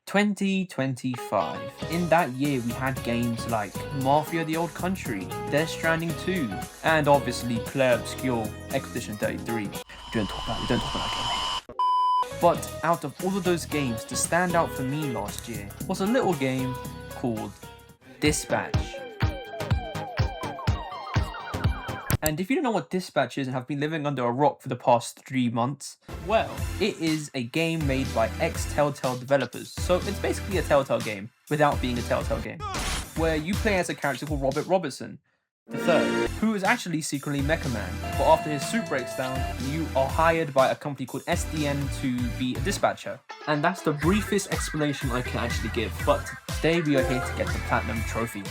2025. In that year, we had games like Mafia: The Old Country, Death Stranding 2, and obviously Player Obscure Expedition 33. We don't talk about that game. But out of all of those games, the standout for me last year was a little game called Dispatch. And if you don't know what Dispatch is and have been living under a rock for the past 3 months, well, it is a game made by ex-Telltale developers. So it's basically a Telltale game without being a Telltale game, where you play as a character called Robert Robertson III, who is actually secretly Mecha Man. But after his suit breaks down, you are hired by a company called SDN to be a dispatcher. And that's the briefest explanation I can actually give. But today we are here to get the Platinum Trophy.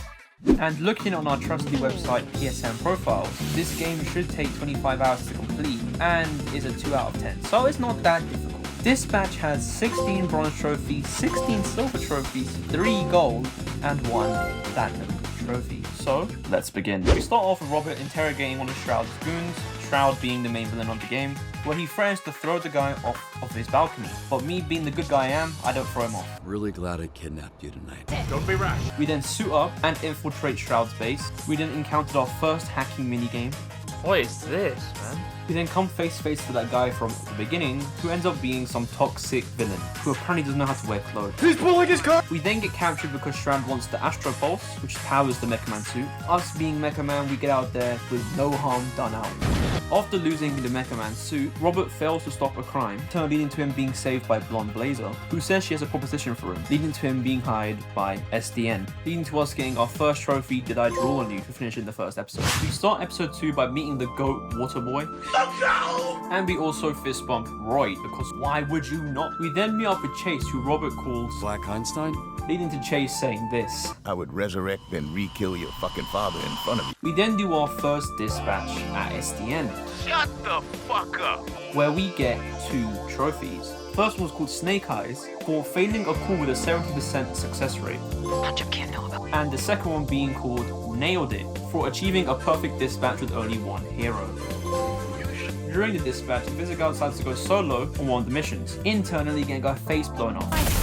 And looking on our trusty website PSN profiles, this game should take 25 hours to complete and is a 2 out of 10, so it's not that difficult. Dispatch has 16 bronze trophies, 16 silver trophies, 3 gold, and 1 platinum trophy. So let's begin. We start off with Robert interrogating one of Shroud's goons, Shroud being the main villain of the game, where he threatens to throw the guy off of his balcony. But me being the good guy I am, I don't throw him off. Really glad I kidnapped you tonight. Don't be rash. We then suit up and infiltrate Shroud's base. We then encountered our first hacking minigame. What is this, man? We then come face to face with that guy from the beginning, who ends up being some toxic villain, who apparently doesn't know how to wear clothes. He's pulling his car! We then get captured because Shroud wants the Astro Pulse, which powers the Mecha Man suit. Us being Mecha Man, we get out there with no harm done out. After losing the Mecha Man suit, Robert fails to stop a crime, leading to him being saved by Blonde Blazer, who says she has a proposition for him, leading to him being hired by SDN, leading to us getting our first trophy, Did I Draw On You, to finish in the first episode. We start episode 2 by meeting the GOAT Water Boy, and we also fist bump Roy, because why would you not? We then meet up with Chase, who Robert calls Black Einstein? leading to Chase saying this: I would resurrect and re-kill your fucking father in front of you. We then do our first dispatch at SDN. Shut the fuck up! Where we get 2 trophies. First one was called Snake Eyes for failing a call with a 70% success rate. Bunch of can't know about. And the second one being called Nailed It for achieving a perfect dispatch with only 1 hero. During the dispatch, Visigal decides to go solo on one of the missions, internally getting her face blown off.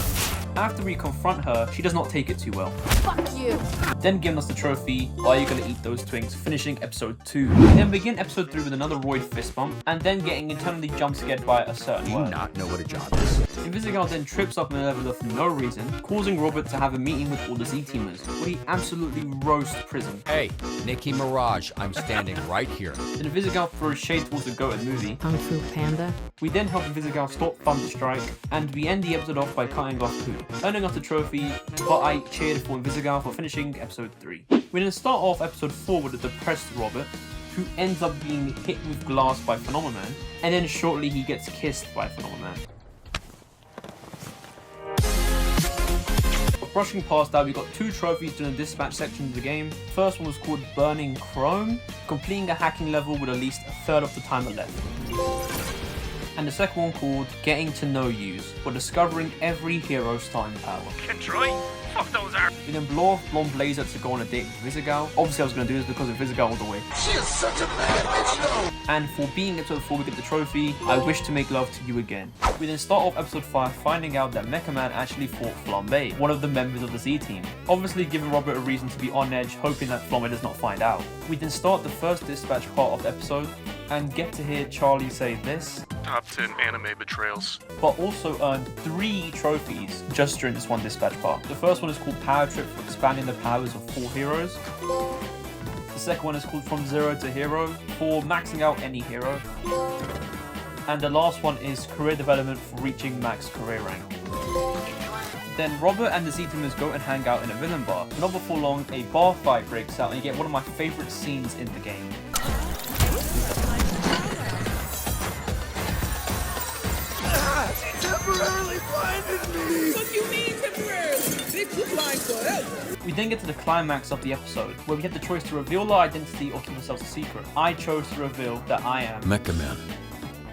After we confront her, she does not take it too well. Fuck you! Then giving us the trophy, Are You Gonna Eat Those Twinks, finishing episode 2. We then begin episode 3 with another Royd fist bump, and then getting internally jump scared by a certain Do you word. not know what a job is? Invisigal then trips up in a level for no reason, causing Robert to have a meeting with all the Z-teamers, where he absolutely roasts Prism. Hey, Nikki Mirage, I'm standing right here. Then Invisigal throws shade towards the GOAT movie. Kung Fu Panda. We then help Invisigal stop Thunderstrike, and we end the episode off by cutting off Pooh, earning us the trophy, but I cheered for Invisigal for finishing episode 3. We then start off episode 4 with a depressed Robert, who ends up being hit with glass by Phenomenon, and then shortly he gets kissed by Phenomenon. Brushing past that, we got 2 trophies during the dispatch section of the game. First one was called Burning Chrome, completing a hacking level with at least a third of the timer left. And the second one called Getting to Know Yous, for discovering every hero's starting power. Can Troy? Fuck those are. We then blow off Blonde Blazer to go on a date with Visigal. Obviously I was going to do this because of Visigal all the way. She is such a bad bitch, though. And for being episode 4 we get the trophy, I Wish to Make Love to You Again. We then start off episode 5 finding out that Mecha Man actually fought Flambe, one of the members of the Z team. Obviously giving Robert a reason to be on edge, hoping that Flambe does not find out. We then start the first dispatch part of the episode, and get to hear Charlie say this. Top 10 anime betrayals. But also earned 3 trophies just during this one dispatch part. The first one is called Power Trip for expanding the powers of 4 heroes. The second one is called From Zero to Hero for maxing out any hero. And the last one is Career Development for reaching max career rank. Then Robert and the Z-teamers go and hang out in a villain bar. Not before long, a bar fight breaks out and you get one of my favourite scenes in the game. Temporarily blinded me! What you mean temporarily? Bitch, you blind forever. We then get to the climax of the episode, where we have the choice to reveal our identity or keep ourselves a secret. I chose to reveal that I am Mecha Man.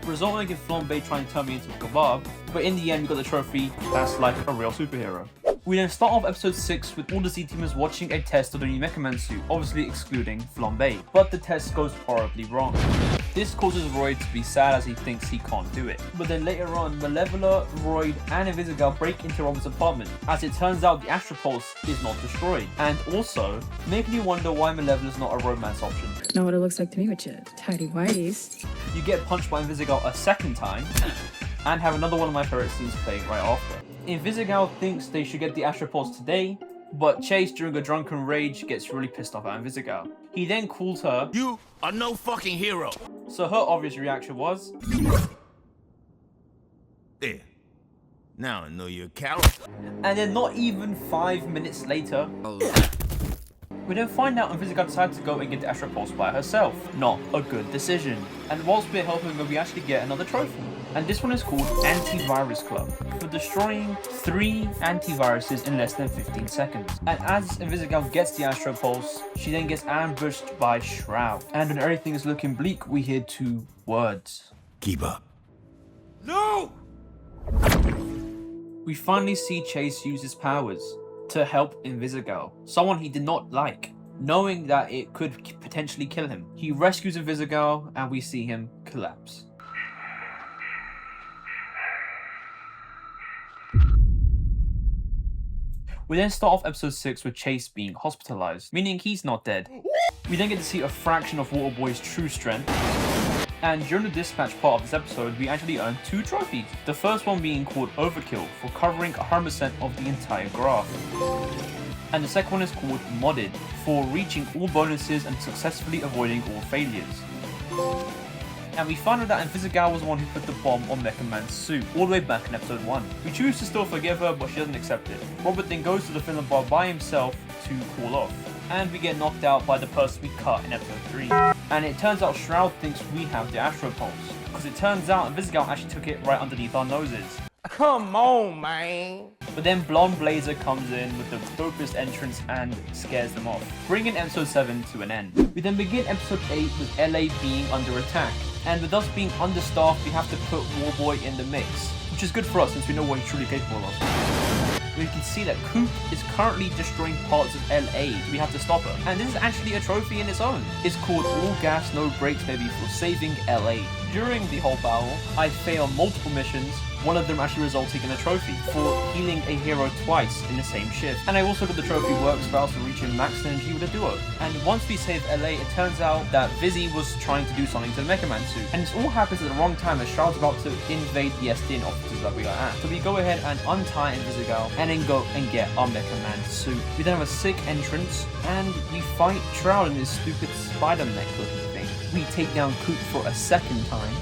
resulting in Flambe trying to turn me into a kebab, but in the end we got the trophy. That's like a real superhero. We then start off episode 6 with all the Z-teamers watching a test of the new Mecha Man suit, obviously excluding Flambe, but the test goes horribly wrong. This causes Royd to be sad as he thinks he can't do it. But then later on, Malevola, Royd, and Invisigal break into Robert's apartment, as it turns out the Astropulse is not destroyed. And also, making you wonder why Malevola's not a romance option. Know what it looks like to me with your tidy whities. You get punched by Invisigal a second time, and have another one of my favorite scenes playing right after. Invisigal thinks they should get the Astropulse today, but Chase, during a drunken rage, gets really pissed off at Invisigal. He then calls her, You are no fucking hero. so her obvious reaction was, There. Now I know you're a coward. and then not even 5 minutes later, we then find out Invisigal decides to go and get the Astropulse by herself. Not a good decision. And whilst we're helping her, we actually get another trophy. And this one is called Antivirus Club, for destroying 3 antiviruses in less than 15 seconds. And as Invisigal gets the Astropulse, she then gets ambushed by Shroud. And when everything is looking bleak, we hear 2 words. Keep up. No! We finally see Chase use his powers to help Invisigal, someone he did not like, knowing that it could potentially kill him. He rescues Invisigal and we see him collapse. We then start off episode 6 with Chase being hospitalized, meaning he's not dead. We then get to see a fraction of Waterboy's true strength. And during the dispatch part of this episode, we actually earned 2 trophies. The first one being called Overkill, for covering 100% of the entire graph. And the second one is called Modded, for reaching all bonuses and successfully avoiding all failures. And we find out that Invisigal was the one who put the bomb on Mecha Man's suit, all the way back in episode 1. We choose to still forgive her, but she doesn't accept it. Robert then goes to the filler bar by himself to cool off. And we get knocked out by the person we cut in episode 3. And it turns out Shroud thinks we have the Astropulse, because it turns out Invisigal actually took it right underneath our noses. Come on, man. But then Blonde Blazer comes in with the dopest entrance and scares them off, bringing episode 7 to an end. We then begin episode 8 with LA being under attack, and with us being understaffed, we have to put Warboy in the mix, which is good for us since we know what he's truly capable of. We can see that Coop is currently destroying parts of LA, so we have to stop her. And this is actually a trophy in its own. It's called All Gas No Brakes Baby for saving LA. During the whole battle, I fail multiple missions, one of them actually resulting in a trophy for healing a hero twice in the same shift. And I also got the trophy work spells for reaching max energy with a duo. And once we save LA, it turns out that Vizzy was trying to do something to the Mecha Man suit. And this all happens at the wrong time as Shroud's about to invade the SDN offices that we are at. So we go ahead and untie Invisigal and then go and get our Mecha Man suit. We then have a sick entrance and we fight Shroud in his stupid spider mech looking thing. We take down Coop for a second time.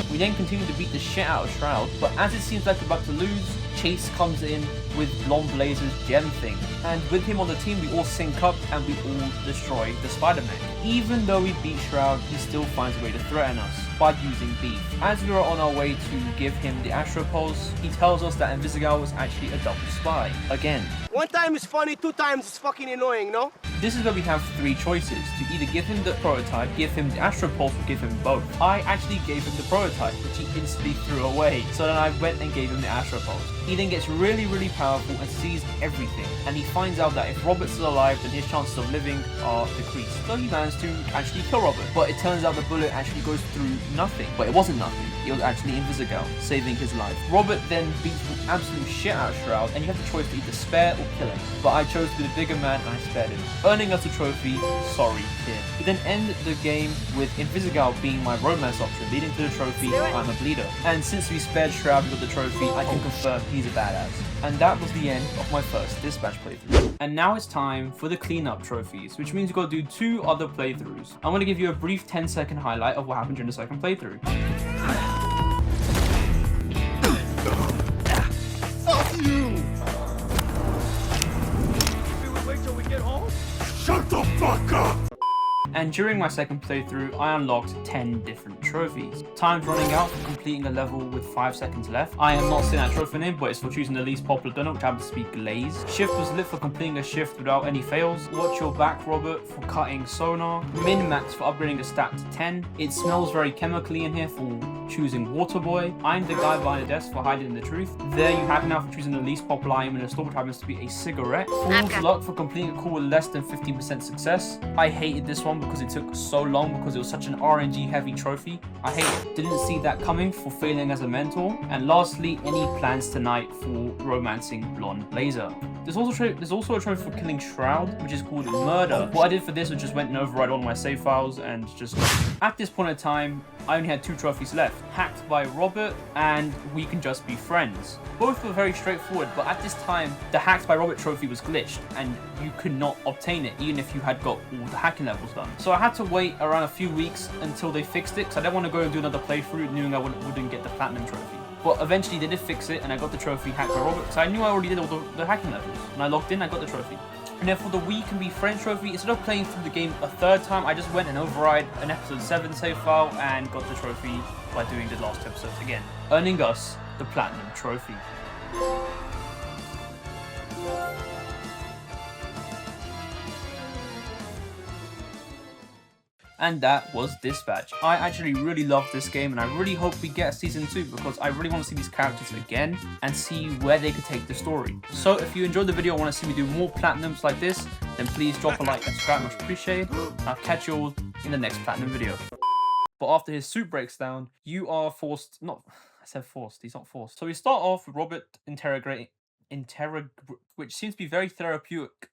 We then continue to beat the shit out of Shroud, but as it seems like we're about to lose, Chase comes in with Blonde Blazer's gem thing. And with him on the team, we all sync up and we all destroy the Spider-Man. Even though we beat Shroud, he still finds a way to threaten us by using Beef. As we are on our way to give him the Astropulse, he tells us that Invisigal was actually a double spy. Again. One time is funny, 2 times is fucking annoying, no? This is where we have 3 choices, to either give him the prototype, give him the Astropulse, or give him both. I actually gave him the prototype, which he instantly threw away, so then I went and gave him the Astropulse. He then gets really, really powerful and sees everything, and he finds out that if Robert's still alive, then his chances of living are decreased. So he managed to actually kill Robert, but it turns out the bullet actually goes through nothing. But it wasn't nothing, it was actually Invisigal, saving his life. Robert then beats the absolute shit out of Shroud, and you have the choice to either spare or kill him. But I chose to be the bigger man and I spared him, earning us a trophy, sorry kid. We then end the game with Invisigal being my romance option, leading to the trophy, I'm a bleeder. And since we spared Shroud with the trophy, I can confirm he's a badass. And that was the end of my first dispatch playthrough. And now it's time for the cleanup trophies, which means we've got to do 2 other playthroughs. I'm going to give you a brief 10-second highlight of what happened during the second playthrough. Fuck you! Wait till we get home? Shut the fuck up! And during my second playthrough, I unlocked 10 different trophies. Time's running out for completing a level with 5 seconds left. I am not seeing that trophy name, but it's for choosing the least popular donut, which happens to be Glaze. Shift was lit for completing a shift without any fails. Watch your back, Robert, for cutting sonar. Min-max for upgrading a stat to 10. It smells very chemically in here for choosing Waterboy. I'm the guy behind the desk for hiding the truth. There you have it now for choosing the least popular item in the store, which happens to be a cigarette. Fool's luck for completing a call with less than 15% success. I hated this one because because it took so long because it was such an RNG heavy trophy. I hate it. Didn't see that coming for failing as a mentor. And lastly, any plans tonight for romancing blonde laser. There's also a trophy for killing Shroud, which is called Murder. What I did for this was just went and override all my save files and just at this point in time, I only had 2 trophies left. Hacked by Robert and We Can Just Be Friends. Both were very straightforward, but at this time, the Hacked by Robert trophy was glitched and you could not obtain it even if you had got all the hacking levels done. So I had to wait around a few weeks until they fixed it because I didn't want to go and do another playthrough knowing I wouldn't get the platinum trophy. But eventually they did fix it and I got the trophy Hacked by Robert because I knew I already did all the hacking levels. When I logged in, I got the trophy. And then for the We Can Be Friends trophy, instead of playing through the game a 3rd time, I just went and override an episode 7 save file and got the trophy by doing the last episodes again, earning us the platinum trophy. And that was Dispatch. I actually really love this game and I really hope we get a season 2 because I really want to see these characters again and see where they could take the story. So if you enjoyed the video and want to see me do more platinums like this, then please drop a like and subscribe, much appreciated. I'll catch you all in the next platinum video. But after his suit breaks down, you are forced, I said forced, he's not forced. So we start off with Robert which seems to be very therapeutic.